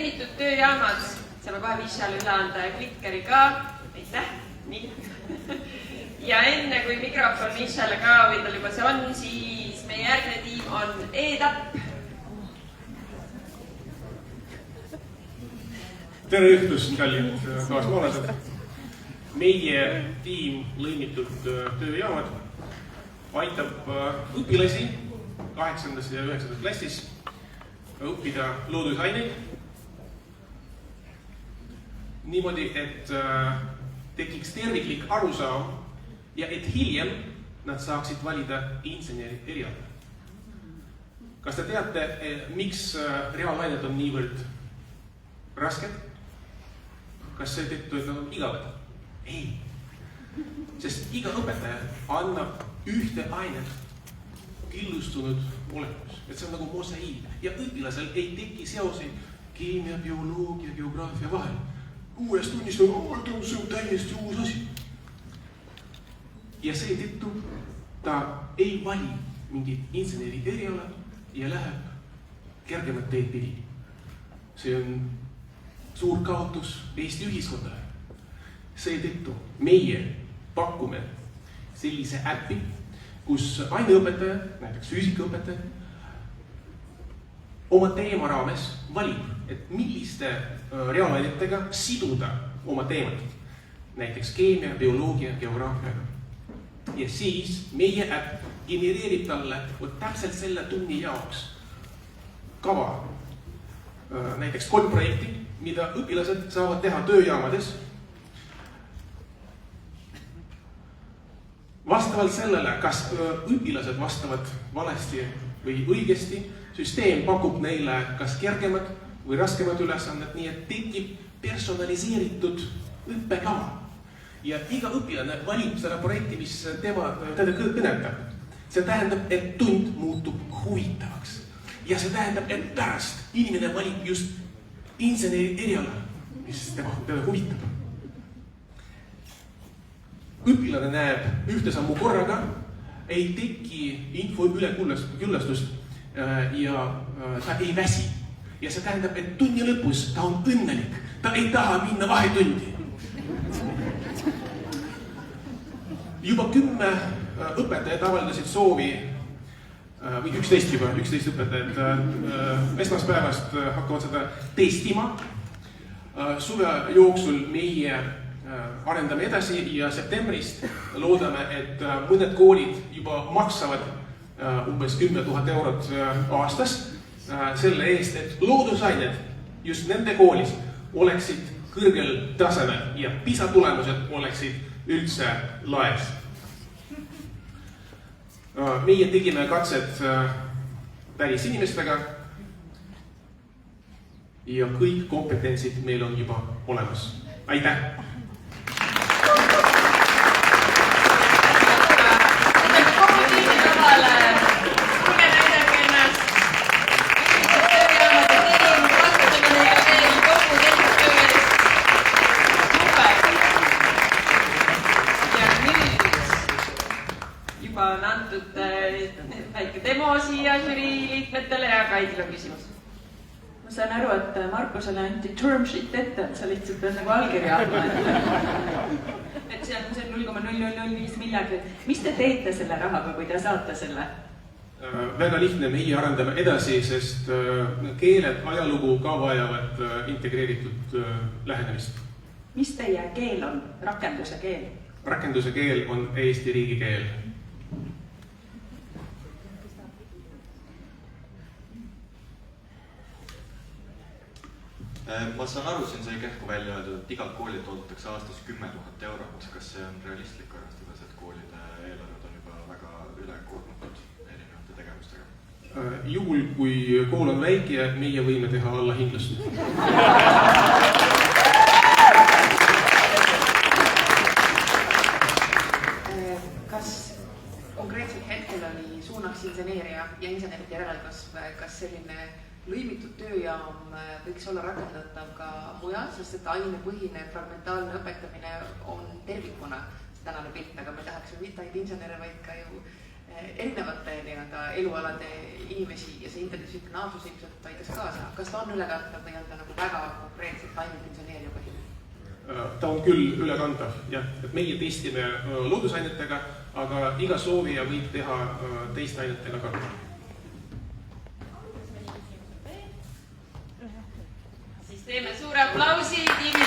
lõimitud tööjaamad, saame kohe Michale üle anda ja klikkeri ka. Aitäh, nii. Ja enne kui mikrofon Michale ka või tal juba see on, siis meie järgne tiim on ETAP. Tere õhtust, kallid kaasmaalased. Meie tiim lõimitud tööjaamad aitab õpilasi 8. ja 9. klassis õppida loodusaineid niimoodi, et tekiks terviklik arusaam ja et hiljem nad saaksid valida inseneri eriala. Kas te teate, miks reaalained on niivõrd rasked? Kas see tõttu, et nad on igavad? Ei. Sest iga õpetaja annab ühte ainet killustunud olemus. Et see on nagu mosaiik. Ja õpilasel ei teki seoseid keemia, bioloogia, geograafia vahel. Uues tunnist on see täiesti uus asi. Ja see tõttu ta ei vali mingit inseneri eriala ja läheb kergemat teed pidi. See on suur kaotus Eesti ühiskonnale. See tõttu meie pakume sellise äppi, kus aineõpetaja, näiteks füüsikaõpetaja, oma teema raames valib, et milliste reaalainetega siduda oma teemat. Näiteks keemia, bioloogia, geograafiaga. Ja siis meie äpp genereerib talle täpselt selle tunni jaoks kava. Näiteks 3 projekti, mida õpilased saavad teha tööjaamades. Vastavalt sellele, kas õpilased vastavad valesti või õigesti, süsteem pakub neile kas kergemad või raskemad ülesanded, nii et tekib personaliseeritud õppekava. Ja iga õpilane valib selle projekti, mis teda kõnetab. See tähendab, et tund muutub huvitavaks. Ja see tähendab, et pärast inimene valib just inseneri eriala, mis teda huvitab. Õpilane näeb ühte sammu korraga, ei teki info üleküllastust ja ta ei väsi. Ja see tähendab, et tunni lõpus ta on õnnelik. Ta ei taha minna vahetundi. Juba 10 õpetajad avaldasid soovi, või 11 õpetajad esmaspäevast hakkavad seda testima. Suve jooksul meie arendame edasi ja septembrist loodame, et mõned koolid juba maksavad umbes 10 000 eurot aastas selle eest, et loodusained just nende koolis oleksid kõrgel tasemel ja PISA tulemused oleksid üldse laes. Meie tegime katsed päris inimestega ja kõik kompetentsid meil on juba olemas. Aitäh! On antud väike demo siia žürii liikmetele ja Kaidil on küsimus. Ma saan aru, et Markusele anti term sheet ette, et sa lihtsalt pead nagu allkirja andma. Et see on 0,0005 miljardit. Mis te teete selle rahaga, kui te saate selle? Väga lihtne, meie arendame edasi, sest keeled, ajalugu ka vajavad integreeritud lähenemist. Mis teie keel on? Rakenduse keel? Rakenduse keel on Eesti riigi keel. Ma saan aru, siin sai kähku välja öeldud, et igalt koolilt oodatakse aastas 10 000 eurot. Kas see on realistlik arvestades, et koolide eelarved on juba väga ülekoormatud erinevate tegevustega? Juhul, kui kool on väike, meie võime teha allahindlust. Kas konkreetsel hetkel oli suunaks inseneeria ja insenerite järelkasv, kas selline lõimitud tööjaam võiks olla rakendatav ka mujal, sest et ainepõhine fragmentaalne õpetamine on tervikuna tänane pilt, aga me tahaks mitte ainult insenere, vaid ka ju erinevate nii-öelda elualade inimesi ja see interdistsiplinaarsus ilmselt aitas kaasa. Kas ta on ülekantav või on ta nagu väga konkreetselt ainult inseneeria põhine? Ta on küll ülekantav, jah, et meie testime loodusainetega, aga iga soovija võib teha teiste ainetega ka. Siis teeme suure aplausi tiimi